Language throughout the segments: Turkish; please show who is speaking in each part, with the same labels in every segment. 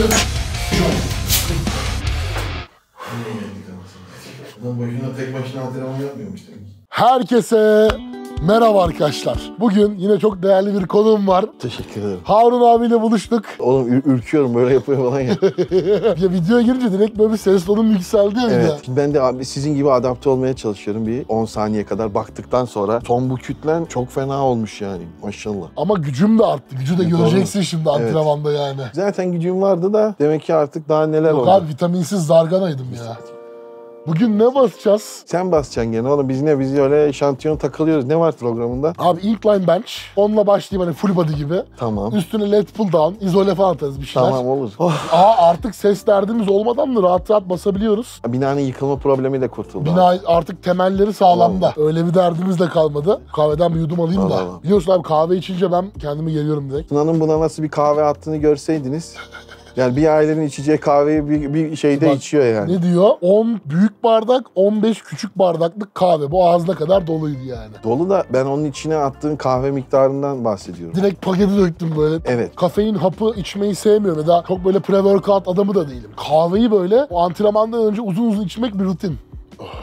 Speaker 1: Adam boşuna tek başına antrenman yapmıyormuş demek.
Speaker 2: Herkese merhaba arkadaşlar. Bugün yine çok değerli bir konuğum var.
Speaker 1: Teşekkür ederim.
Speaker 2: Harun abiyle buluştuk.
Speaker 1: Oğlum ürküyorum böyle yapıyor falan ya.
Speaker 2: Ya videoya girince direkt böyle bir ses tonum yükseldi ya.
Speaker 1: Evet. Ben de abi sizin gibi adapte olmaya çalışıyorum bir 10 saniye kadar baktıktan sonra. Son bu kütlen çok fena olmuş yani maşallah.
Speaker 2: Ama gücüm de arttı. Gücü de göreceksin şimdi antrenmanda yani.
Speaker 1: Zaten gücüm vardı da demek ki artık daha neler
Speaker 2: Yok
Speaker 1: oldu.
Speaker 2: abi vitaminsiz zarganaydım ya. Bugün ne basacağız?
Speaker 1: Sen basacaksın gene oğlum biz öyle şantiyon takılıyoruz. Ne var programında?
Speaker 2: Abi incline bench. Onunla başlayayım hani full body gibi.
Speaker 1: Tamam.
Speaker 2: Üstüne lat pull down, izole falan atarız bir şeyler.
Speaker 1: Tamam olur.
Speaker 2: Artık ses derdimiz olmadan da rahat rahat basabiliyoruz.
Speaker 1: Binanın yıkılma problemiyle kurtuldu.
Speaker 2: Bina artık temelleri sağlamda. Öyle bir derdimiz de kalmadı. Kahveden bir yudum alayım da.
Speaker 1: Allah.
Speaker 2: Biliyorsun abi kahve içince ben kendimi geliyorum direkt.
Speaker 1: Tuna'nın buna nasıl bir kahve attığını görseydiniz. Yani bir ailenin içeceği kahveyi bir şeyde
Speaker 2: Bak,
Speaker 1: içiyor yani.
Speaker 2: Ne diyor? 10 büyük bardak, 15 küçük bardaklık kahve. Bu ağzına kadar doluydu yani.
Speaker 1: Dolu da ben onun içine attığım kahve miktarından bahsediyorum.
Speaker 2: Direkt paketi döktüm böyle.
Speaker 1: Evet.
Speaker 2: Kafein hapı içmeyi sevmiyorum ya da çok böyle pre-workout adamı da değilim. Kahveyi böyle o antrenmandan önce uzun uzun içmek bir rutin.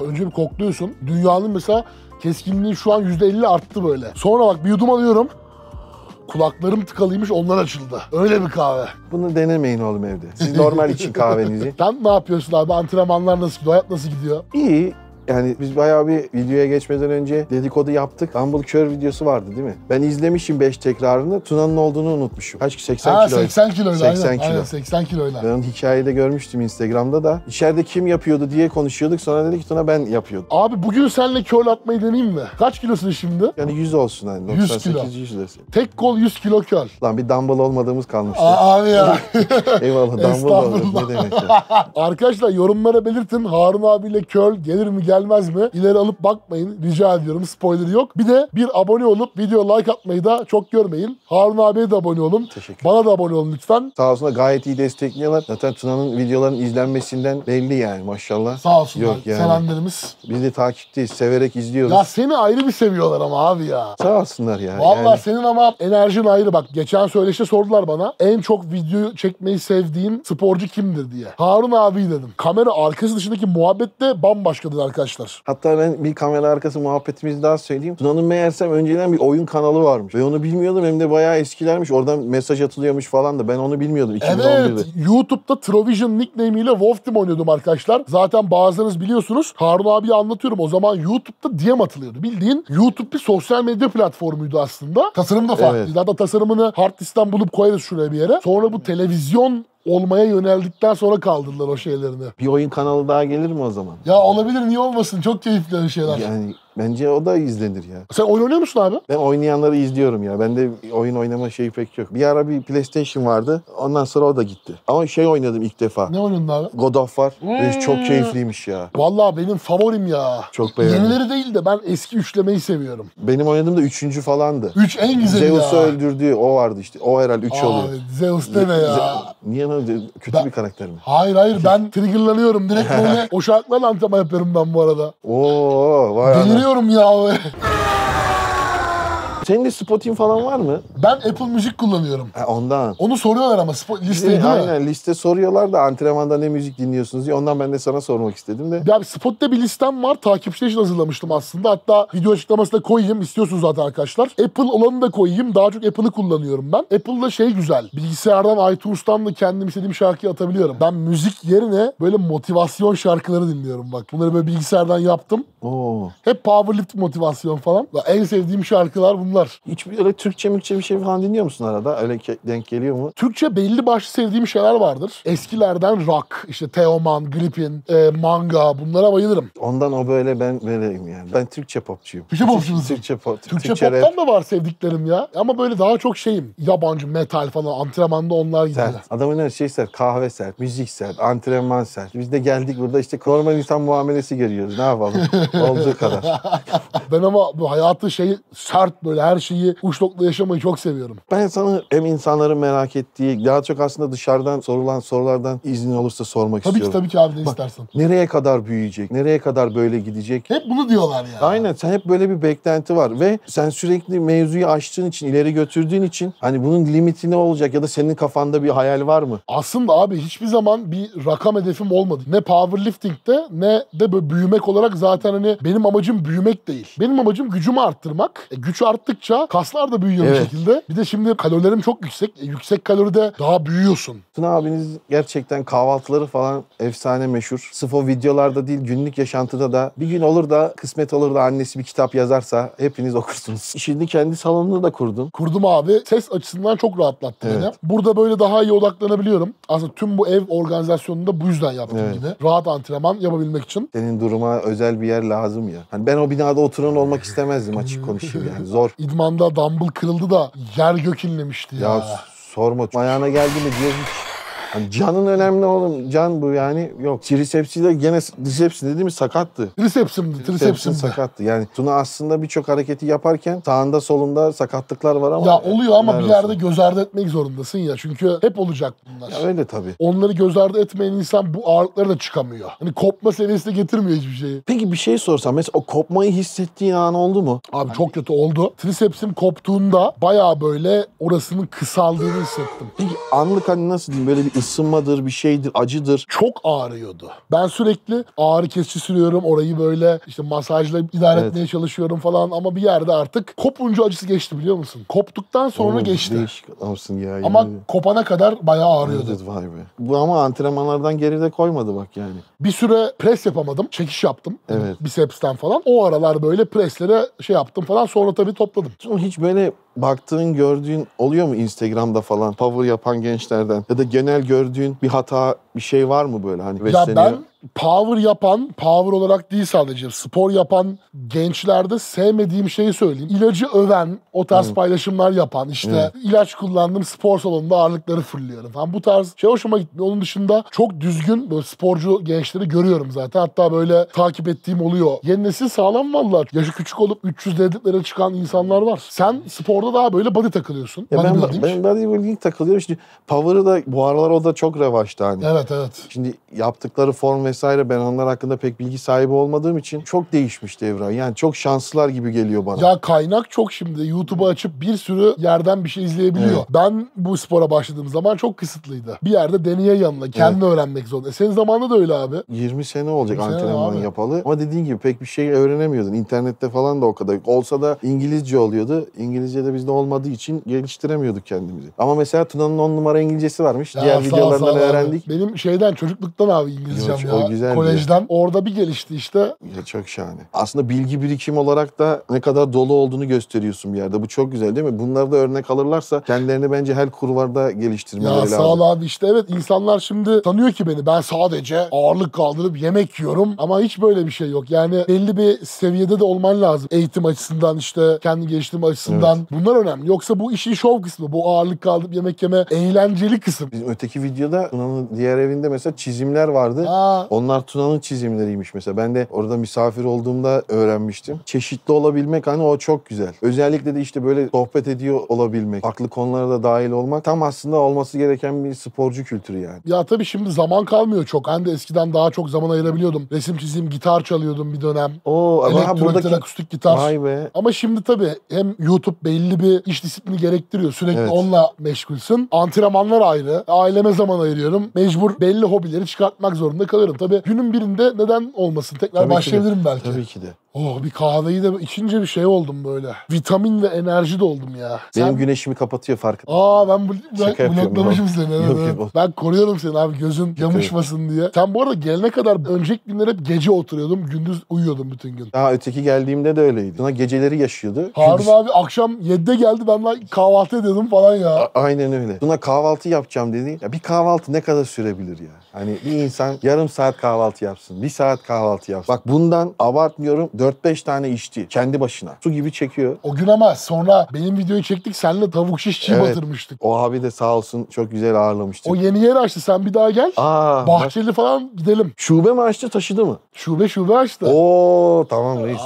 Speaker 2: Önce bir kokluyorsun. Dünyanın mesela keskinliği şu an %50 arttı böyle. Sonra bak bir yudum alıyorum. Kulaklarım tıkalıymış, onlar açıldı. Öyle bir kahve.
Speaker 1: Bunu denemeyin oğlum evde. Siz normal için kahvenizi.
Speaker 2: Sen ne yapıyorsun abi? Antrenmanlar nasıl gidiyor? Hayat nasıl gidiyor?
Speaker 1: İyi. Yani biz bayağı bir videoya geçmeden önce dedikodu yaptık. Dumbbell curl videosu vardı değil mi? Ben izlemişim 5 tekrarını. Tuna'nın olduğunu unutmuşum. Kaç ki 80 kilo.
Speaker 2: 80 kiloyla.
Speaker 1: 80 kilo.
Speaker 2: Aynen 80 kiloyla.
Speaker 1: Ben onu hikayede görmüştüm Instagram'da da. İçeride kim yapıyordu diye konuşuyorduk. Sonra dedi ki Tuna ben yapıyordum.
Speaker 2: Abi bugün seninle curl atmayı deneyeyim mi? Kaç kilosun şimdi?
Speaker 1: Yani 100 olsun hani.
Speaker 2: 100 kilo.
Speaker 1: 100 desin.
Speaker 2: Tek kol 100 kilo curl.
Speaker 1: Lan bir dumbbell olmadığımız kalmıştı.
Speaker 2: Abi ya.
Speaker 1: Eyvallah dumbbell oldu. Ne demek ya.
Speaker 2: Arkadaşlar yorumlara belirtin. Harun abiyle curl gelir mi gelmez mi? İleri alıp bakmayın. Rica ediyorum. Spoiler yok. Bir de bir abone olup video like atmayı da çok görmeyin. Harun abiye de abone olun.
Speaker 1: Teşekkür.
Speaker 2: Bana da abone olun lütfen.
Speaker 1: Sağ olsunlar gayet iyi destekliyorlar. Zaten Tuna'nın videoların izlenmesinden belli yani maşallah.
Speaker 2: Sağ olsunlar.
Speaker 1: Yok yani.
Speaker 2: Sevenlerimiz.
Speaker 1: Biz de takipteyiz. Severek izliyoruz.
Speaker 2: Ya seni ayrı bir seviyorlar ama abi ya.
Speaker 1: Sağ olsunlar ya.
Speaker 2: Vallahi
Speaker 1: yani.
Speaker 2: senin ama enerjin ayrı bak. Geçen söyleşte sordular bana. En çok video çekmeyi sevdiğin sporcu kimdir diye. Harun abi dedim. Kamera arkası dışındaki muhabbet de bambaşkadır arkadaşlar.
Speaker 1: Hatta ben bir kamera arkası muhabbetimizi daha söyleyeyim. Tuna'nın meğersem önceden bir oyun kanalı varmış. Ben onu bilmiyordum hem de bayağı eskilermiş. Oradan mesaj atılıyormuş falan da ben onu bilmiyordum 2011'de.
Speaker 2: Evet, YouTube'da Trovision nickname ile Wolf Team oynuyordum arkadaşlar. Zaten bazılarınız biliyorsunuz. Harun abiye anlatıyorum. O zaman YouTube'da DM atılıyordu. Bildiğin YouTube bir sosyal medya platformuydu aslında. Tasarım da farklıydı.
Speaker 1: Evet.
Speaker 2: Zaten tasarımını hard diskten bulup koyarız şuraya bir yere. Sonra bu televizyon olmaya yöneldikten sonra kaldırdılar o şeylerini.
Speaker 1: Bir oyun kanalı daha gelir mi o zaman?
Speaker 2: Ya olabilir, niye olmasın? Çok keyifli öyle şeyler.
Speaker 1: Yani bence o da izlenir ya.
Speaker 2: Sen oyun oynuyor musun abi?
Speaker 1: Ben oynayanları izliyorum ya. Bende oyun oynama şeyi pek yok. Bir ara bir PlayStation vardı. Ondan sonra o da gitti. Ama şey oynadım ilk defa.
Speaker 2: Ne oynuyordun abi?
Speaker 1: God of War. Ve çok keyifliymiş ya.
Speaker 2: Vallahi benim favorim ya.
Speaker 1: Çok beğendim.
Speaker 2: Yenileri değil de ben eski üçlemeyi seviyorum.
Speaker 1: Benim oynadığım da 3. falandı.
Speaker 2: 3 en güzeli ya.
Speaker 1: Zeus'u öldürdüğü o vardı işte. O herhalde 3 oluyor.
Speaker 2: Abi Zeus deme ya.
Speaker 1: Niye lan? Kötü bir karakter mi?
Speaker 2: Hayır ben triggerlanıyorum. Direkt böyle o şarkılarla antrenman yapıyorum ben bu arada.
Speaker 1: Oo, vay ana.
Speaker 2: Deliriyorum ya.
Speaker 1: Senin de Spotify falan var mı?
Speaker 2: Ben Apple Müzik kullanıyorum.
Speaker 1: Ondan.
Speaker 2: Onu soruyorlar ama liste değil mi?
Speaker 1: Aynen liste soruyorlar da antrenmanda ne müzik dinliyorsunuz diye. Ondan ben de sana sormak istedim de.
Speaker 2: Ya Spotify'da bir listem var. Takipçiler için hazırlamıştım aslında. Hatta video açıklamasına koyayım. İstiyorsunuz zaten arkadaşlar. Apple olanı da koyayım. Daha çok Apple'ı kullanıyorum ben. Apple'da şey güzel. Bilgisayardan, iTunes'tan da kendim istediğim şarkıyı atabiliyorum. Ben müzik yerine böyle motivasyon şarkıları dinliyorum bak. Bunları böyle bilgisayardan yaptım.
Speaker 1: Oo.
Speaker 2: Hep powerlift motivasyon falan. En sevdiğim şarkılar bunlar.
Speaker 1: Hiç öyle Türkçe bir şey falan dinliyor musun arada? Öyle denk geliyor mu?
Speaker 2: Türkçe belli başlı sevdiğim şeyler vardır. Eskilerden rock, işte Teoman, Gripin, Manga, bunlara bayılırım.
Speaker 1: Ondan o böyle ben böyleyim yani. Ben Türkçe popçuyum.
Speaker 2: Türkçe popçu musun?
Speaker 1: Türkçe pop.
Speaker 2: Türkçe pop'tan da var sevdiklerim ya. Ama böyle daha çok şeyim. Yabancı metal falan, antrenmanda onlar gidiyor.
Speaker 1: Sert. Adamın her şey sert. Kahve sert, müzik sert, antrenman sert. Biz de geldik burada işte normal insan muamelesi görüyoruz. Ne yapalım? Olduğu kadar.
Speaker 2: Ben ama bu hayatı sert böyle böyle her şeyi uç nokta yaşamayı çok seviyorum.
Speaker 1: Ben sana hem insanların merak ettiği, daha çok aslında dışarıdan sorulan sorulardan izin olursa sormak istiyorum.
Speaker 2: Tabii ki abi ne istersen.
Speaker 1: Nereye kadar büyüyecek? Nereye kadar böyle gidecek?
Speaker 2: Hep bunu diyorlar ya.
Speaker 1: Aynen, sen hep böyle bir beklenti var ve sen sürekli mevzuyu açtığın için, ileri götürdüğün için hani bunun limiti ne olacak ya da senin kafanda bir hayal var mı?
Speaker 2: Aslında abi hiçbir zaman bir rakam hedefim olmadı. Ne powerlifting'de ne de böyle büyümek olarak zaten hani benim amacım büyümek değil. Benim amacım gücümü arttırmak. Güç arttıkça kaslar da büyüyor bir şekilde. Bir de şimdi kalorilerim çok yüksek. Yüksek kaloride daha büyüyorsun.
Speaker 1: Tuna abiniz gerçekten kahvaltıları falan efsane meşhur. Sırf o videolarda değil, günlük yaşantıda da bir gün olur da kısmet olur da annesi bir kitap yazarsa hepiniz okursunuz. Şimdi kendi salonunu da kurdun.
Speaker 2: Kurdum abi. Ses açısından çok rahatlattı beni.
Speaker 1: Evet.
Speaker 2: Burada böyle daha iyi odaklanabiliyorum. Aslında tüm bu ev organizasyonunu da bu yüzden yaptım gibi. Rahat antrenman yapabilmek için.
Speaker 1: Senin duruma özel bir yer lazım ya. Hani ben o binada oturan olmak istemezdim, açık konuşayım yani. Zor.
Speaker 2: İdmanda dumbbell kırıldı da yer gök inlemişti ya.
Speaker 1: Ya sorma. Ayağına geldi mi diyor hiç. Hani canın önemli oğlum. Can bu yani. Yok. Trisepsiyle gene disepsi dedi mi sakattı.
Speaker 2: Trisepsimdi.
Speaker 1: Sakattı. Yani Tuna aslında birçok hareketi yaparken sağında solunda sakatlıklar var ama.
Speaker 2: Ya oluyor ama bir yerde
Speaker 1: olsun.
Speaker 2: göz ardı etmek zorundasın ya. Çünkü hep olacak bunlar.
Speaker 1: Ya öyle tabii.
Speaker 2: Onları göz ardı etmeyen insan bu ağırlıklara da çıkamıyor. Hani kopma seviyesine getirmiyor hiçbir şeyi.
Speaker 1: Peki bir şey sorsam. Mesela o kopmayı hissettiğin an oldu mu?
Speaker 2: Abi çok kötü oldu. Trisepsim koptuğunda bayağı böyle orasının kısaldığını hissettim.
Speaker 1: Peki anlık hani nasıl diyeyim, böyle bir ısınmadır, bir şeydir, acıdır.
Speaker 2: Çok ağrıyordu. Ben sürekli ağrı kesici sürüyorum. Orayı böyle işte masajla idare etmeye çalışıyorum falan. Ama bir yerde artık kopunca acısı geçti biliyor musun? Koptuktan sonra
Speaker 1: Oğlum,
Speaker 2: geçti.
Speaker 1: Değişik adamsın ya.
Speaker 2: Ama
Speaker 1: yemin ederim.
Speaker 2: kopana kadar bayağı ağrıyordu.
Speaker 1: Evet, vay be. Bu ama antrenmanlardan geride koymadı bak yani.
Speaker 2: Bir süre pres yapamadım. Çekiş yaptım.
Speaker 1: Evet.
Speaker 2: Bicepsten falan. O aralar böyle preslere şey yaptım falan. Sonra tabii topladım.
Speaker 1: Sonra hiç böyle baktığın, gördüğün oluyor mu Instagram'da falan power yapan gençlerden? Ya da genel gördüğün bir hata, bir şey var mı böyle hani
Speaker 2: Ya
Speaker 1: besleniyor?
Speaker 2: ben power olarak değil sadece spor yapan gençlerde sevmediğim şeyi söyleyeyim. İlacı öven, o tarz paylaşımlar yapan, işte ilaç kullandım spor salonunda ağırlıkları fırlıyorum falan. Bu tarz şey hoşuma gitmiyor. Onun dışında çok düzgün böyle sporcu gençleri görüyorum zaten. Hatta böyle takip ettiğim oluyor. Yeni nesil sağlam vallahi. Yaşı küçük olup 300 deadlift'lere çıkan insanlar var. Sen sporda daha böyle body takılıyorsun.
Speaker 1: Ya
Speaker 2: Bodybuilding.
Speaker 1: ben bodybuilding takılıyorum. Şimdi power'ı da bu aralar o da çok revaçta hani.
Speaker 2: Evet.
Speaker 1: Şimdi yaptıkları form vesaire, ben onlar hakkında pek bilgi sahibi olmadığım için çok değişmiş Devran. Yani çok şanslılar gibi geliyor bana.
Speaker 2: Ya kaynak çok şimdi. YouTube'u açıp bir sürü yerden bir şey izleyebiliyor.
Speaker 1: Evet.
Speaker 2: Ben bu spora başladığım zaman çok kısıtlıydı. Bir yerde deneye yanına, kendini öğrenmek zorunda. Senin zamanında da öyle abi.
Speaker 1: 20 sene olacak
Speaker 2: 20 sene
Speaker 1: antrenman
Speaker 2: abi.
Speaker 1: yapalı. Ama dediğin gibi pek bir şey öğrenemiyordun. İnternette falan da o kadar. Olsa da İngilizce oluyordu. İngilizce de bizde olmadığı için geliştiremiyorduk kendimizi. Ama mesela Tuna'nın 10 numara İngilizcesi varmış.
Speaker 2: Ya
Speaker 1: Diğer
Speaker 2: sağ ol,
Speaker 1: videolarından
Speaker 2: sağ ol abi.
Speaker 1: öğrendik.
Speaker 2: Benim şeyden çocukluktan abi İngilizcem
Speaker 1: Yok,
Speaker 2: ya.
Speaker 1: o güzeldi.
Speaker 2: Kolejden. Orada bir gelişti işte.
Speaker 1: Ya çok şahane. Aslında bilgi birikim olarak da ne kadar dolu olduğunu gösteriyorsun bir yerde. Bu çok güzel değil mi? Bunları da örnek alırlarsa kendilerini bence her kulvarda geliştirmeleri
Speaker 2: Ya
Speaker 1: lazım.
Speaker 2: sağ ol abi işte evet insanlar şimdi sanıyor ki beni ben sadece ağırlık kaldırıp yemek yiyorum ama hiç böyle bir şey yok. Yani belli bir seviyede de olman lazım. Eğitim açısından işte kendi geliştirme açısından. Bunlar önemli. Yoksa bu işin şov kısmı. Bu ağırlık kaldırıp yemek yeme eğlenceli kısım.
Speaker 1: Bizim öteki videoda Tuna'nın diğer evinde mesela çizimler vardı.
Speaker 2: Aa,
Speaker 1: Onlar Tuna'nın çizimleriymiş mesela. Ben de orada misafir olduğumda öğrenmiştim. Çeşitli olabilmek hani o çok güzel. Özellikle de işte böyle sohbet ediyor olabilmek, farklı konulara da dahil olmak tam aslında olması gereken bir sporcu kültürü yani.
Speaker 2: ya tabii şimdi zaman kalmıyor çok. Ben de eskiden daha çok zaman ayırabiliyordum. Resim çizim, gitar çalıyordum bir dönem.
Speaker 1: Oo, ama
Speaker 2: Elektro
Speaker 1: buradaki...
Speaker 2: gitar, akustik gitar.
Speaker 1: Vay be.
Speaker 2: Ama şimdi tabii hem YouTube belli bir iş disiplini gerektiriyor. Sürekli
Speaker 1: Evet.
Speaker 2: onunla meşgulsün. Antrenmanlar ayrı. Aileme zaman ayırıyorum. Mecbur belli hobileri çıkartmak zorunda kalıyorum. Tabii günün birinde neden olmasın? Tekrar
Speaker 1: Tabii ki de.
Speaker 2: başlayabilirim belki.
Speaker 1: Tabii ki de.
Speaker 2: Oh bir kahveyi de içince bir şey oldum böyle. Vitamin ve enerji de oldum ya.
Speaker 1: Benim güneşimi kapatıyor farkında.
Speaker 2: Ben
Speaker 1: Şaka yapıyorum,
Speaker 2: bloklamışım
Speaker 1: yok.
Speaker 2: seni. Evet,
Speaker 1: Yok,
Speaker 2: evet.
Speaker 1: yok.
Speaker 2: Ben koruyorum seni abi gözün yamışmasın diye. Sen bu arada gelene kadar önceki günler hep gece oturuyordum. Gündüz uyuyordum bütün gün.
Speaker 1: Daha öteki geldiğimde de öyleydi. Tuna geceleri yaşıyordu.
Speaker 2: Harun
Speaker 1: Çünkü-
Speaker 2: abi akşam 7'de geldi ben daha kahvaltı ediyordum falan ya.
Speaker 1: Aynen öyle. Tuna kahvaltı yapacağım dedi. Ya bir kahvaltı ne kadar sürebilir ya? Hani bir insan yarım saat kahvaltı yapsın. Bir saat kahvaltı yapsın. Bak bundan abartmıyorum 4-5 tane içti kendi başına. Su gibi çekiyor.
Speaker 2: O gün ama sonra benim videoyu çektik, seninle tavuk şiş çiğ batırmıştık.
Speaker 1: O abi de sağ olsun çok güzel ağırlamıştı.
Speaker 2: O yeni yer açtı, sen bir daha gel.
Speaker 1: Aa,
Speaker 2: Bahçeli falan gidelim.
Speaker 1: şube mi açtı, taşıdı mı?
Speaker 2: Şube açtı.
Speaker 1: Oo tamam reis.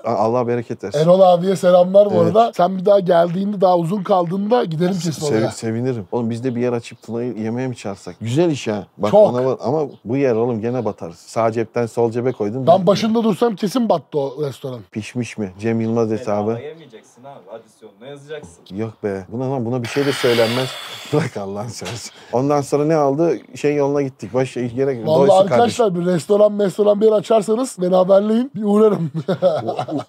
Speaker 1: Allah bereket versin.
Speaker 2: Erol abiye selamlar bu
Speaker 1: Evet.
Speaker 2: arada. Sen bir daha geldiğinde, daha uzun kaldığında gidelim kesin oraya.
Speaker 1: Sevinirim. Oğlum biz de bir yer açıp Tuna'yı yemeğe mi çağırsak? Güzel iş ha. Bak
Speaker 2: Çok.
Speaker 1: ona bak. Ama bu yer oğlum gene batarız. Sağ cepten sol cebe koydun.
Speaker 2: Ben başında dursam kesin battı o restoran.
Speaker 1: Pişmiş mi? Cem Yılmaz hesabı.
Speaker 3: Bedava yemeyeceksin abi. Adisyonuna yazacaksın.
Speaker 1: Yok be. Buna bir şey de söylenmez. Bırak Allah'ın seversen. Ondan sonra ne aldı? Yoluna gittik. Başka iş gerek yok.
Speaker 2: Vallahi
Speaker 1: Doysun
Speaker 2: arkadaşlar bir restoran bir yer açarsanız beni haberleyin. Bir uğrarım.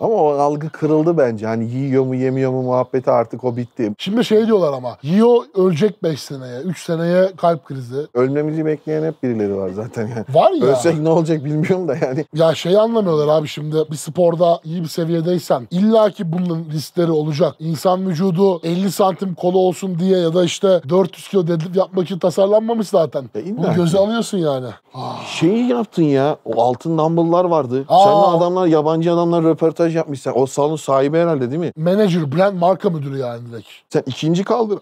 Speaker 1: Ama o algı kırıldı bence. Hani yiyor mu yemiyor mu muhabbeti artık o bitti.
Speaker 2: Şimdi şey diyorlar ama. Yiyor ölecek 5 seneye. 3 seneye kalp krizi.
Speaker 1: Ölmemizi bekleyen hep birileri var zaten yani.
Speaker 2: Var ya.
Speaker 1: Ölsek ne olacak bilmiyorum da yani.
Speaker 2: Ya şeyi anlamıyorlar abi şimdi. Bir sporda iyi bir seviyedeysen illaki bunun riskleri olacak. İnsan vücudu 50 santim kolu olsun diye ya da işte 400 kilo deadlift yapmak için tasarlanmamış zaten.
Speaker 1: illa
Speaker 2: Bunu
Speaker 1: ki.
Speaker 2: göze alıyorsun yani.
Speaker 1: Şeyi yaptın ya. O altın dumbbell'lar vardı.
Speaker 2: Aa.
Speaker 1: Seninle adamlar, yabancı adamlar röportaj yapmış. Sen o salonun sahibi herhalde değil mi?
Speaker 2: Manager, brand marka müdürü yani direkt.
Speaker 1: Sen ikinci kaldır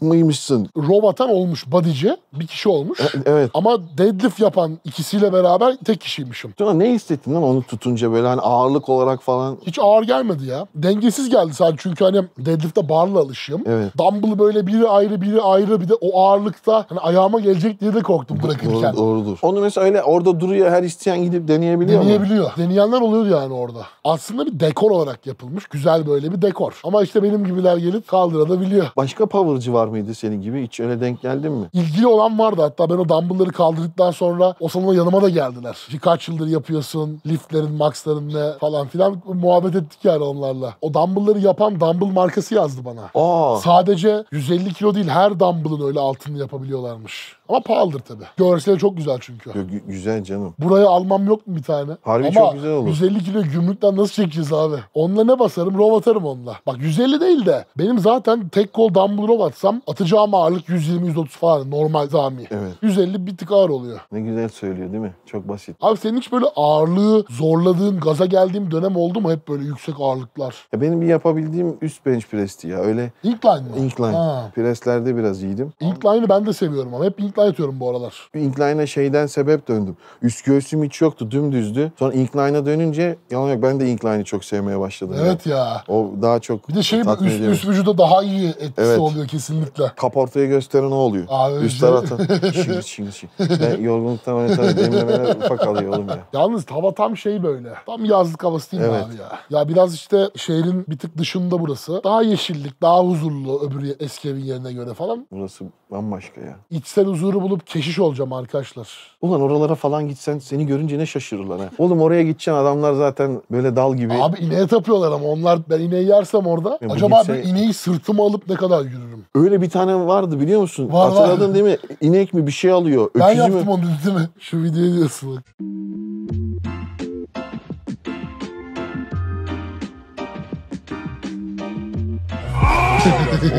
Speaker 1: mıymışsın?
Speaker 2: Row atan olmuş bodyci. Bir kişi olmuş.
Speaker 1: Evet.
Speaker 2: Ama deadlift yapan ikisiyle beraber tek kişiymişim.
Speaker 1: Sonra ne hissettin lan onu tutunca böyle hani ağırlık olarak falan?
Speaker 2: Hiç ağır gelmedi ya. Dengesiz geldi sadece çünkü hani deadlift'te barla alışığım.
Speaker 1: Evet.
Speaker 2: Dumbbell böyle biri ayrı bir de o ağırlıkta hani ayağıma gelecek diye de korktum bırakırken.
Speaker 1: Doğrudur. Onu mesela öyle orada duruyor, her isteyen gidip deneyebiliyor mu?
Speaker 2: Deneyebiliyor. Deneyenler oluyordu yani orada. Aslında bir dekor olarak yapılmış. Güzel böyle bir dekor. Ama işte benim gibiler gelip kaldırabiliyor.
Speaker 1: Başka power'cı var mıydı senin gibi? Hiç öyle denk geldin mi?
Speaker 2: İlgili olan vardı. Hatta ben o dumbbellları kaldırdıktan sonra o salona yanıma da geldiler. Kaç yıldır yapıyorsun, liftlerin, maxların ne falan filan muhabbet ettik yani onlarla. O dumbbellları yapan dumbbell markası yazdı bana.
Speaker 1: Aa.
Speaker 2: Sadece 150 kilo değil, her dumbbell'ın öyle altını yapabiliyorlarmış. Ama pahalıdır tabii. Görseli çok güzel çünkü.
Speaker 1: Güzel canım.
Speaker 2: Buraya almam yok mu bir tane?
Speaker 1: Harbi
Speaker 2: Ama
Speaker 1: çok güzel olur.
Speaker 2: 150 kilo gümrükten nasıl çekeceğiz abi? Onunla ne basarım? Row atarım onunla. Bak 150 değil de benim zaten tek kol dumbbell row atsam atacağım ağırlık 120-130 falan normal zami.
Speaker 1: Evet.
Speaker 2: 150 bir tık ağır oluyor.
Speaker 1: Ne güzel söylüyor değil mi? Çok basit.
Speaker 2: Abi senin hiç böyle ağırlığı zorladığın, gaza geldiğin dönem oldu mu? Hep böyle yüksek ağırlıklar.
Speaker 1: Ya benim bir yapabildiğim üst bench press'ti ya. Öyle
Speaker 2: Incline mi?
Speaker 1: incline.
Speaker 2: Ha.
Speaker 1: Presslerde biraz iyiydim.
Speaker 2: Incline'ı ben de seviyorum ama hep incline atıyorum bu aralar.
Speaker 1: Incline'a şeyden sebep döndüm. Üst göğsüm hiç yoktu, dümdüzdü. Sonra incline'a dönünce yalan yok, ben de incline'ı çok sevmeye başladım.
Speaker 2: Evet ya.
Speaker 1: O daha çok
Speaker 2: Bir de şey bu
Speaker 1: tatmin ediyor.
Speaker 2: üst vücuda daha iyi etkisi
Speaker 1: Evet.
Speaker 2: oluyor kesinlikle.
Speaker 1: Kaportayı gösteren o oluyor.
Speaker 2: Abi
Speaker 1: Üst
Speaker 2: işte-
Speaker 1: tarafta şing. Ben yorgunluktan öyle tabii demlemeler ufak alıyor oğlum ya.
Speaker 2: Yalnız hava tam şey böyle. Tam yazlık havası değil mi
Speaker 1: Evet.
Speaker 2: abi ya? Ya biraz işte şehrin bir tık dışında burası. Daha yeşillik, daha huzurlu öbür eski evin yerine göre falan.
Speaker 1: Burası bambaşka ya.
Speaker 2: İçsel huzuru bulup keşiş olacağım arkadaşlar.
Speaker 1: Ulan oralara falan gitsen seni görünce ne şaşırırlar ha. Oğlum oraya gideceksin, adamlar zaten böyle dal gibi.
Speaker 2: Abi ineğe tapıyorlar ama onlar, ben ineği yersem orada
Speaker 1: Ya bu
Speaker 2: acaba
Speaker 1: gitse-
Speaker 2: ben ineği sırtıma alıp ne kadar yürürüm?
Speaker 1: Öyle bir tane vardı biliyor musun?
Speaker 2: Var.
Speaker 1: Hatırladın değil mi? İnek mi bir şey alıyor.
Speaker 2: Ben
Speaker 1: Öküzü mü?
Speaker 2: yaptım onu değil mi? Şu videoyu diyorsun bak.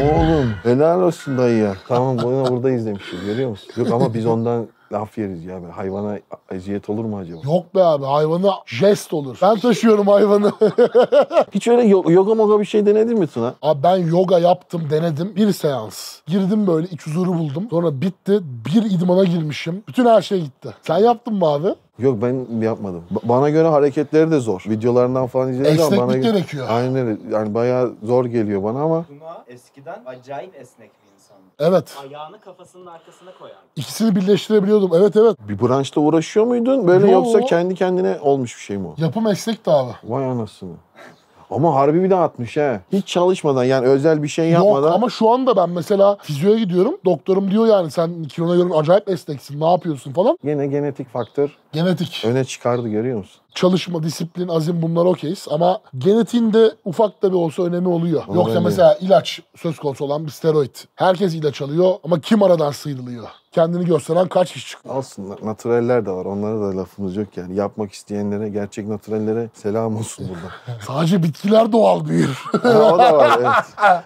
Speaker 1: Oğlum helal olsun dayı ya. Tamam bunu burada izlemişiz görüyor musun? Yok ama biz ondan laf yeriz ya. Hayvana eziyet olur mu acaba?
Speaker 2: Yok be abi, hayvanı jest olur. Ben taşıyorum hayvanı.
Speaker 1: Hiç öyle yoga moga bir şey denedin mi Tuna?
Speaker 2: Abi ben yoga yaptım, denedim. Bir seans. Girdim böyle, iç huzuru buldum. Sonra bitti. Bir idmana girmişim. Bütün her şey gitti. Sen yaptın mı abi?
Speaker 1: Yok ben yapmadım. Bana göre hareketleri de zor. Videolarından falan izledim ama
Speaker 2: Esneklik
Speaker 1: bana
Speaker 2: gerekiyor.
Speaker 1: Aynen öyle. Yani bayağı zor geliyor bana ama
Speaker 3: Tuna eskiden acayip esnek bir insandı.
Speaker 2: Evet.
Speaker 3: Ayağını kafasının arkasına koyardı.
Speaker 2: İkisini birleştirebiliyordum. Evet.
Speaker 1: bir branşla uğraşıyor muydun? Böyle
Speaker 2: Yo.
Speaker 1: yoksa kendi kendine olmuş bir şey mi o?
Speaker 2: Yapım esnekti abi.
Speaker 1: Vay anasını. Ama harbi bir de atmış ha. Hiç çalışmadan yani özel bir şey yapmadan.
Speaker 2: Yok ama şu anda ben mesela fizyoya gidiyorum. Doktorum diyor yani sen kilona göre acayip esneksin. Ne yapıyorsun falan.
Speaker 1: Gene genetik faktör
Speaker 2: Genetik.
Speaker 1: öne çıkardı görüyor musun?
Speaker 2: Çalışma, disiplin, azim bunlar okeyiz. Ama genetiğinde ufak da bir olsa önemi oluyor.
Speaker 1: Ama
Speaker 2: Yoksa
Speaker 1: öyle.
Speaker 2: mesela ilaç söz konusu olan bir steroid. Herkes ilaç alıyor ama kim aradan sıyrılıyor? Kendini gösteren kaç kişi çıkıyor?
Speaker 1: Alsınlar. Naturaller de var. Onlara da lafımız yok yani. Yapmak isteyenlere, gerçek naturallere selam olsun burada.
Speaker 2: Sadece bitkiler doğal büyür.
Speaker 1: Ha, o da var evet.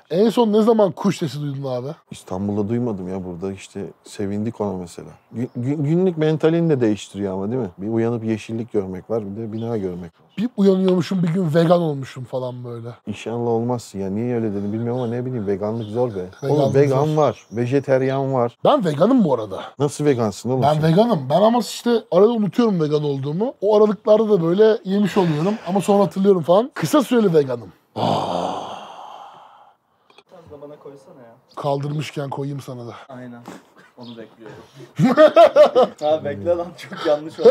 Speaker 2: En son ne zaman kuş sesi duydun abi?
Speaker 1: İstanbul'da duymadım ya, burada işte sevindik ona mesela. Günlük mentalini de değiştiriyor ama değil mi? Bir uyanıp yeşillik görmek var, bir de de bina görmek var.
Speaker 2: Bir uyanıyormuşum bir gün vegan olmuşum falan böyle.
Speaker 1: İnşallah olmazsın ya. Niye öyle dedim bilmiyorum ama ne bileyim veganlık zor be.
Speaker 2: Veganlık
Speaker 1: Oğlum vegan
Speaker 2: zor.
Speaker 1: var, vejeteryan var.
Speaker 2: Ben veganım bu arada.
Speaker 1: Nasıl vegansın oğlum
Speaker 2: Ben
Speaker 1: sen?
Speaker 2: veganım. Ben ama işte arada unutuyorum vegan olduğumu. O aralıklarda da böyle yemiş oluyorum ama sonra hatırlıyorum falan. Kısa süreli veganım.
Speaker 3: Biraz da bana koysana ya.
Speaker 2: Kaldırmışken koyayım sana da.
Speaker 3: Aynen. Onu bekliyorum. Ha bekle lan çok yanlış oldu.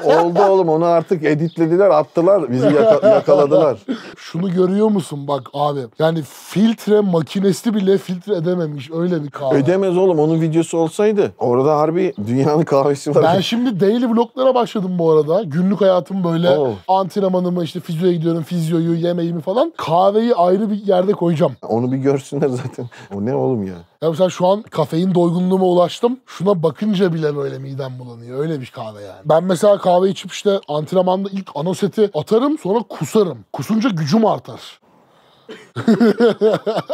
Speaker 1: Oldu oğlum onu artık editlediler attılar bizi yakaladılar.
Speaker 2: Şunu görüyor musun bak abi. Yani filtre makinesi bile filtre edememiş öyle bir kahve.
Speaker 1: Ödemez oğlum onun videosu olsaydı. Orada harbi dünyanın kahvesi var.
Speaker 2: Ben şimdi daily vloglara başladım bu arada. Günlük hayatım böyle
Speaker 1: Oh.
Speaker 2: antrenmanımı işte fizyoya gidiyorum, fizyoyu, yemeğimi falan. Kahveyi ayrı bir yerde koyacağım.
Speaker 1: Onu bir görsünler zaten. O ne oğlum ya?
Speaker 2: Ya mesela şu an kafein doygunluğuma ulaştım. Şuna bakınca bile böyle midem bulanıyor. Öyle bir kahve yani. Ben mesela kahve içip işte antrenmanda ilk ana seti atarım sonra kusarım. Kusunca gücüm artar.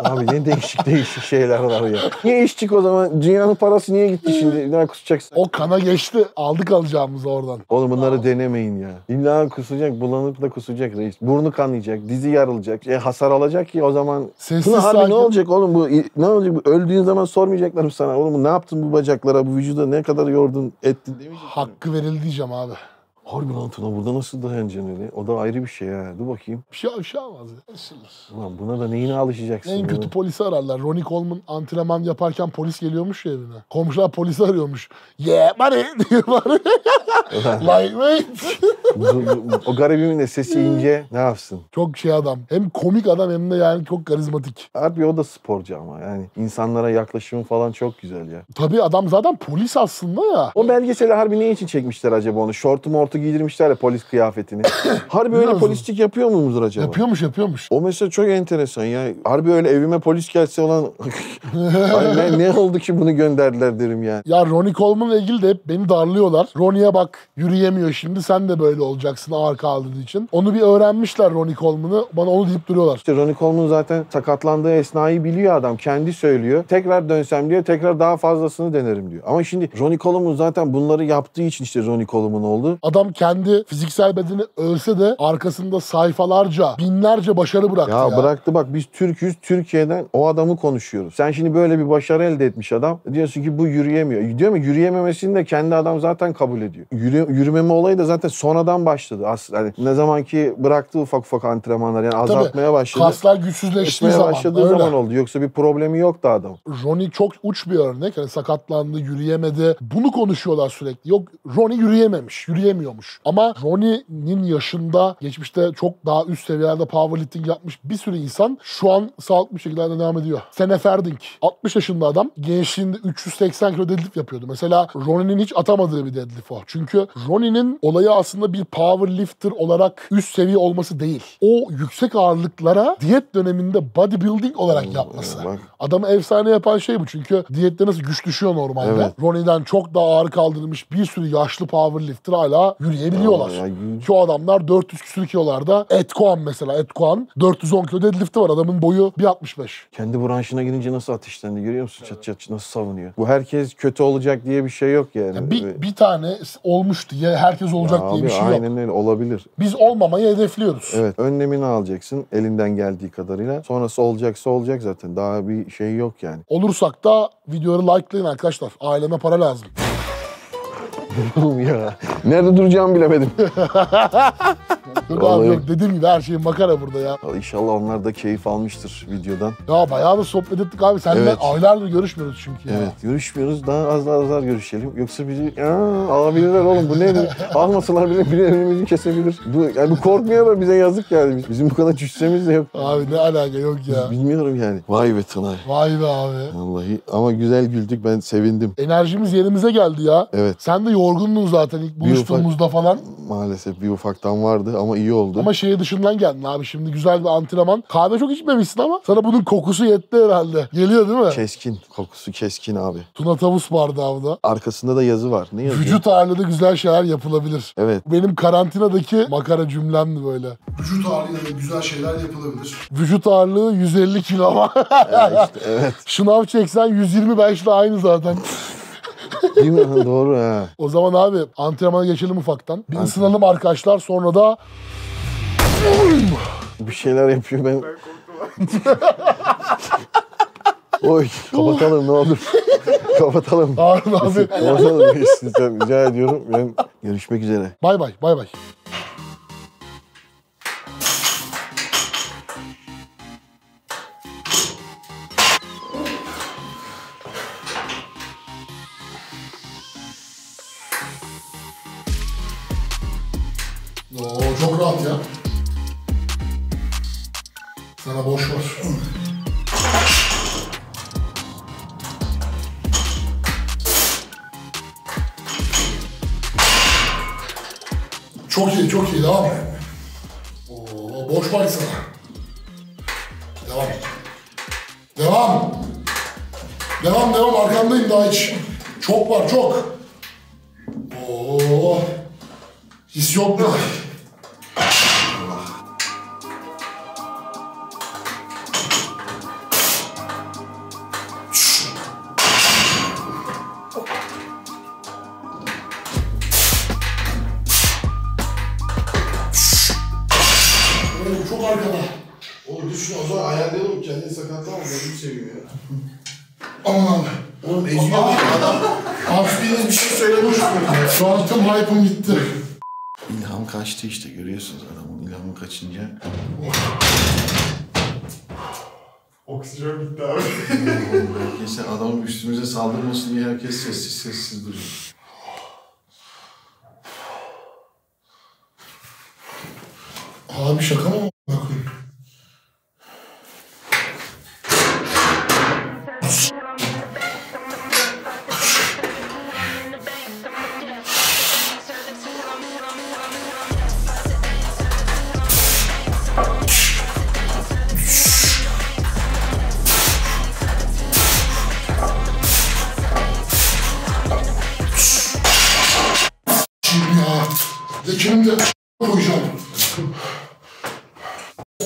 Speaker 1: Abi ne değişik şeyler var ya. Niye içtik o zaman? Dünyanın parası niye gitti şimdi? Ne kusacaksın?
Speaker 2: O kana geçti. Aldık alacağımızı oradan.
Speaker 1: Oğlum bunları denemeyin ya. İlla kusacak, bulanıp da kusacak reis. Burnu kanayacak, dizi yarılacak, hasar alacak ki o zaman.
Speaker 2: Sessiz
Speaker 1: Buna harbi
Speaker 2: sakin.
Speaker 1: ne olacak oğlum bu? Ne olacak bu? Öldüğün zaman sormayacaklar mı sana? Oğlum ne yaptın bu bacaklara, bu vücuda ne kadar yordun, ettin demeyecekler mi?
Speaker 2: Hakkı verildi diyeceğim abi.
Speaker 1: Harbi lan Tuna burada nasıl dayanacaksın öyle? O da ayrı bir şey ha. Dur bakayım.
Speaker 2: Bir şey olmaz ya. Isınır.
Speaker 1: Ulan buna da neyine alışacaksın?
Speaker 2: En kötü
Speaker 1: ya?
Speaker 2: polisi ararlar. Ronnie Coleman antrenman yaparken polis geliyormuş ya evine. Komşular polisi arıyormuş. Yeah money diyor bana. Lightweight.
Speaker 1: O garibimin de sesi ince ne yapsın?
Speaker 2: Çok şey adam. Hem komik adam hem de yani çok karizmatik.
Speaker 1: Harbi o da sporcu ama yani insanlara yaklaşımı falan çok güzel ya.
Speaker 2: Tabii adam zaten polis aslında ya.
Speaker 1: O belgeseli harbi ne için çekmişler acaba onu? Şortu mortu giydirmişler ya polis kıyafetini. Harbi öyle
Speaker 2: Biliyor musun?
Speaker 1: polislik yapıyor muyumdur acaba?
Speaker 2: Yapıyormuş.
Speaker 1: O mesela çok enteresan ya. Harbi öyle evime polis gelse olan... Ay ne oldu ki bunu gönderdiler derim ya.
Speaker 2: Ya Ronnie Coleman'la ilgili de hep beni darlıyorlar. Ronnie'ye bak yürüyemiyor şimdi sen de böyle olacaksın ağır kaldığı için. Onu bir öğrenmişler Ronnie Coleman'ı. Bana onu deyip duruyorlar.
Speaker 1: İşte Ronnie Coleman zaten sakatlandığı esnayı biliyor adam. Kendi söylüyor. Tekrar dönsem diyor. Tekrar daha fazlasını denerim diyor. Ama şimdi Ronnie Coleman zaten bunları yaptığı için işte Ronnie Coleman oldu.
Speaker 2: Adam kendi fiziksel bedeni ölse de arkasında sayfalarca, binlerce başarı bıraktı ya.
Speaker 1: Bıraktı bak biz Türk'üz. Türkiye'den o adamı konuşuyoruz. Sen şimdi böyle bir başarı elde etmiş adam. Diyorsun ki bu yürüyemiyor. Diyor mu yürüyememesini de kendi adam zaten kabul ediyor. Yürümeme olayı da zaten sonradan başladı. Aslında hani ne zaman ki bıraktı ufak antrenmanlar yani azaltmaya başladı.
Speaker 2: Kaslar güçsüzleştiği
Speaker 1: Esmeye
Speaker 2: zaman.
Speaker 1: başladığı
Speaker 2: öyle.
Speaker 1: zaman oldu. Yoksa bir problemi yoktu adam.
Speaker 2: Ronnie çok uç bir örnek. Hani sakatlandı, yürüyemedi. Bunu konuşuyorlar sürekli. Yok Ronnie yürüyemiyormuş. Ama Ronnie'nin yaşında geçmişte çok daha üst seviyelerde powerlifting yapmış bir sürü insan şu an sağlıklı bir şekilde devam ediyor. Sene Ferdinck 60 yaşında adam gençliğinde 380 kilo deadlift yapıyordu. Mesela Ronnie'nin hiç atamadığı bir deadlift o. Çünkü Ronnie'nin olayı aslında bir powerlifter olarak üst seviye olması değil. O yüksek ağırlıklara diyet döneminde bodybuilding olarak yapması.
Speaker 1: Bak.
Speaker 2: Adamı efsane yapan şey bu. Çünkü diyette nasıl güç düşüyor normalde.
Speaker 1: Evet.
Speaker 2: Ronnie'den çok daha ağır kaldırılmış bir sürü yaşlı powerlifter hala yürüyebiliyorlar. Şu adamlar 400 küsur kilolarda. Ed Coan mesela. Ed Coan 410 kilo deadlift'i var. Adamın boyu 1.65.
Speaker 1: Kendi branşına girince nasıl ateşlendi görüyor musun? Çat çat nasıl savunuyor. Bu herkes kötü olacak diye bir şey yok yani.
Speaker 2: Yani bir tane olmuş diye herkes olacak diye
Speaker 1: Abi,
Speaker 2: bir şey yok.
Speaker 1: aynen öyle olabilir.
Speaker 2: Biz olmamayı hedefliyoruz.
Speaker 1: Evet önlemini alacaksın elinden geldiği kadarıyla. Sonrası olacaksa olacak zaten. Daha bir şey yok yani.
Speaker 2: Olursak da videoları likelayın arkadaşlar. Aileme para lazım.
Speaker 1: ya nerede duracağımı bilemedim.
Speaker 2: Yok
Speaker 1: Vallahi.
Speaker 2: abi yok dediğim gibi her şey makara burada ya.
Speaker 1: İnşallah onlar da keyif almıştır videodan.
Speaker 2: Ya bayağı da sohbet ettik abi. Seninle
Speaker 1: Evet.
Speaker 2: aylardır görüşmüyoruz çünkü ya.
Speaker 1: Evet görüşmüyoruz daha az görüşelim. Yoksa bizi alabilirler oğlum bu nedir? Almasalar bile biri önümüzü kesebilir. Bu korkmuyorlar bize yazık yani. Bizim bu kadar cüssemiz de yok.
Speaker 2: Abi ne alaka yok ya.
Speaker 1: Bilmiyorum yani. Vay be Tınay.
Speaker 2: Vay be abi.
Speaker 1: Vallahi ama güzel güldük ben sevindim.
Speaker 2: Enerjimiz yerimize geldi ya.
Speaker 1: Evet
Speaker 2: Sen de yorgundun zaten ilk buluştuğumuzda falan.
Speaker 1: maalesef bir ufaktan vardı ama iyi oldu.
Speaker 2: Ama şehir dışından geldin abi. Şimdi güzel bir antrenman. Kahve çok içmemişsin ama sana bunun kokusu yetti herhalde. Geliyor değil mi?
Speaker 1: Keskin. Kokusu keskin abi.
Speaker 2: Tuna tavus bardağı da.
Speaker 1: Arkasında da yazı var. Ne yazıyor?
Speaker 2: Vücut ağırlığında güzel şeyler yapılabilir.
Speaker 1: Evet.
Speaker 2: Benim karantinadaki makara cümlemdi böyle. Vücut ağırlığıyla güzel şeyler yapılabilir. Vücut ağırlığı 150 kilo ama.
Speaker 1: Ya işte, evet.
Speaker 2: Şınav çeksen 125 ile aynı zaten.
Speaker 1: Değil mi? Ha, doğru ha.
Speaker 2: O zaman abi antrenmana geçelim ufaktan. Bir ısınalım arkadaşlar, sonra da...
Speaker 1: Bir şeyler yapıyor ben. Oy kapatalım ne olur. Kapatalım.
Speaker 2: Harun abi.
Speaker 1: Kapatalım. Sizden rica ediyorum. Ben görüşmek üzere.
Speaker 2: Bay bay, bay bay. Oo, çok rahat ya. Sana boş ver. Çok iyi, çok iyi. Devam. Oo, boş var sana. Devam. Devam. Devam, devam. Arkandayım daha hiç. Çok var, çok. Oo. His yok mu? Çok arkada.
Speaker 1: Oğlum düşün o zaman ayarlayalım kendini sakatlama gözünü seveyim ya.
Speaker 2: Aman abi.
Speaker 1: Oğlum eziyor adam. Biriniz bir şey söylemiş mi?
Speaker 2: Şu an tüm hype'ım gitti.
Speaker 1: İlham kaçtı işte görüyorsunuz adamın ilhamı kaçınca.
Speaker 2: Oksijen bitti abi.
Speaker 1: Herkes adamın üstümüze saldırmasın diye herkes sessiz sessiz duruyor.
Speaker 2: Abi şaka mı? Bakın. Şimdi ya. Lekimi de koyacağım.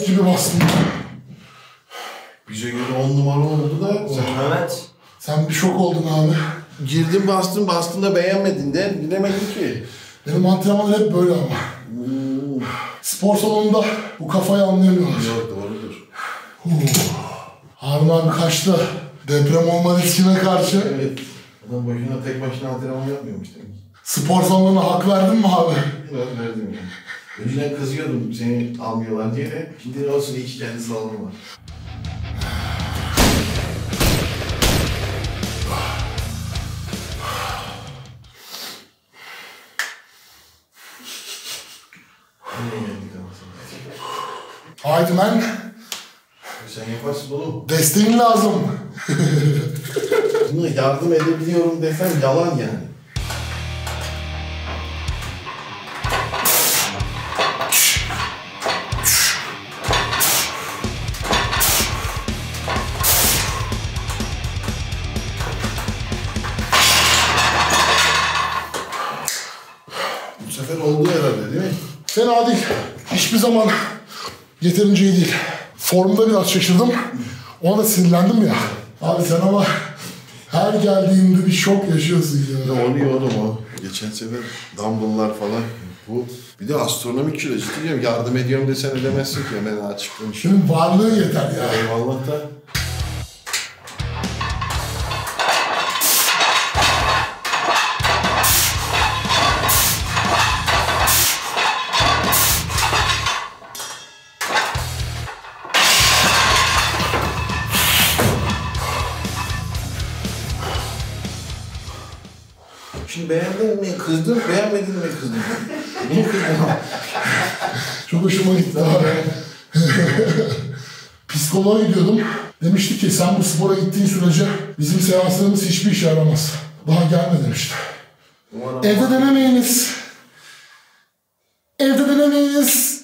Speaker 2: Gibi bastım.
Speaker 1: Bize göre 10 numara oldu da sen
Speaker 3: Evet.
Speaker 2: Sen bir şok oldun abi.
Speaker 1: girdin bastın da beğenmedin de bilemedin ki.
Speaker 2: Benim antrenman hep böyle ama. Spor salonunda bu kafayı anlayamıyorlar.
Speaker 1: Yok doğrudur.
Speaker 2: Harun abi kaçtı. Deprem olma riskine karşı.
Speaker 1: Evet. Adam boşuna tek başına antrenman yapmıyormuş demek.
Speaker 2: Spor salonuna hak verdin mi abi?
Speaker 1: Biraz verdim yani. Önceden kızıyordum seni almıyorlar diye de. Şimdi ne olsun iyi ki kendi salonu var. Nereye geldik anasını?
Speaker 2: Haydi men.
Speaker 1: Sen yaparsın oğlum.
Speaker 2: Desteğin lazım.
Speaker 1: Bunu yardım edebiliyorum desem yalan yani. Bu sefer oldu herhalde değil mi?
Speaker 2: Fena değil. Hiçbir zaman yeterince iyi değil. Formda biraz şaşırdım. Ona da sinirlendim ya. Abi sen ama her geldiğinde bir şok yaşıyorsun ya.
Speaker 1: Oluyor oğlum o. Geçen sefer dumbbell'lar falan. Bu bir de astronomik kilo ciddi yardım ediyorum desen edemezsin ki hemen açıklamış.
Speaker 2: Senin varlığın yeter ya.
Speaker 1: Eyvallah da. Şimdi beğendin mi kızdın, beğenmedin mi kızdın? Niye kızdın?
Speaker 2: Çok hoşuma gitti abi. Psikoloğa gidiyordum. Demişti ki sen bu spora gittiğin sürece bizim seanslarımız hiçbir işe yaramaz. Daha gelme demişti. Evde denemeyiniz. Evde denemeyiniz.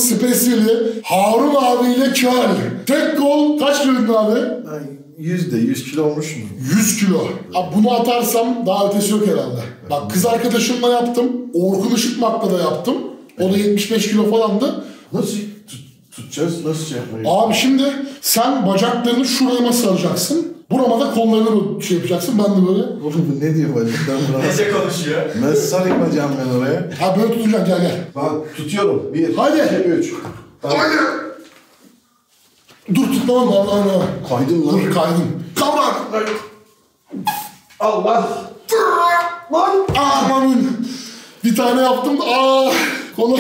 Speaker 2: spesiyeli Harun abiyle Köl. Tek gol kaç kiloydun abi?
Speaker 1: %100 kilo olmuş mu?
Speaker 2: 100 kilo. Abi bunu atarsam daha ötesi yok herhalde. Bak kız arkadaşımla yaptım. Orkun Işıtmak'la da yaptım. O da 75 kilo falandı.
Speaker 1: Nasıl tutacağız? Nasıl şey yapmayı?
Speaker 2: Abi şimdi sen bacaklarını şurama saracaksın. Burama da kollarını şey yapacaksın. Ben de böyle.
Speaker 1: Oğlum bu ne diyor bacaktan bana?
Speaker 3: Nece konuşuyor?
Speaker 1: Nasıl sarayım bacağım ben oraya?
Speaker 2: Ha böyle tutacaksın gel gel.
Speaker 1: Bak tutuyorum. 1,
Speaker 2: Hadi.
Speaker 1: 2, 3.
Speaker 2: Hadi. Dur tutmam lan.
Speaker 1: Kaydım lan.
Speaker 2: Dur kaydım. Kavrak.
Speaker 1: Allah.
Speaker 2: Lan. Amanın. Bir tane yaptım da kolu.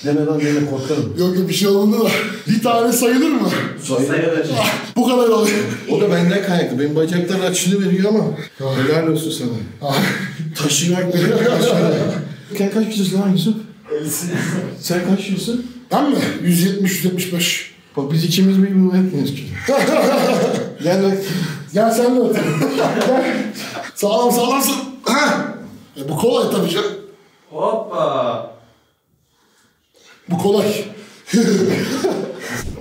Speaker 1: Deme lan deme korkarım.
Speaker 2: Yok bir şey olmadı da. Bir tane sayılır mı?
Speaker 3: Sayılır.
Speaker 2: Bu kadar oluyor.
Speaker 1: O da benden kaynaklı. Benim bacaklar açını veriyor ama. Helal olsun sana. Taşımak bile taşımak. Sen kaç kilosun lan Yusuf?
Speaker 3: 50'sini.
Speaker 1: Sen kaç kilosun?
Speaker 2: Ben mi? 170-175.
Speaker 1: Bak biz ikimiz bir bu hepimiz kilo. Gel bak.
Speaker 2: Gel sen de otur. Gel. Sağlamsın. Bu kolay tabii canım.
Speaker 3: Hoppa.
Speaker 2: Bu kolay.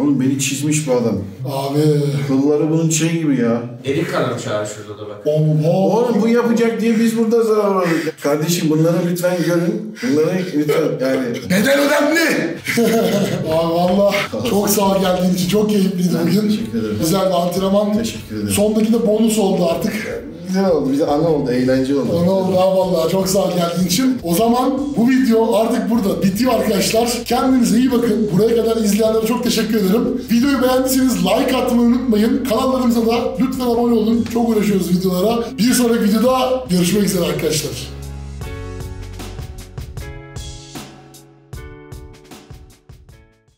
Speaker 1: Oğlum beni çizmiş bu adam.
Speaker 2: Abi.
Speaker 1: Kılları bunun şey gibi ya.
Speaker 3: Elim kanamış abi şurada da bak.
Speaker 1: Oğlum bu yapacak diye biz burada zarar verdik. Kardeşim bunları lütfen görün. Bunları lütfen yani.
Speaker 2: Bedel önemli. Abi valla çok sağ ol geldiğin için. Çok keyifliydi bugün.
Speaker 1: Teşekkür ederim.
Speaker 2: Güzel bir antrenman.
Speaker 1: Teşekkür ederim.
Speaker 2: Sondaki de bonus oldu artık.
Speaker 1: Güzel oldu. Bize ana oldu. Eğlence oldu.
Speaker 2: Ona oldu ha valla. Çok sağ ol geldiğin için. O zaman bu video artık burada bitiyor arkadaşlar. Kendinize iyi bakın. Buraya kadar izleyenlere çok teşekkür ederim. Videoyu beğendiyseniz like atmayı unutmayın. Kanallarımıza da lütfen abone olun. Çok uğraşıyoruz videolara. Bir sonraki videoda görüşmek üzere arkadaşlar.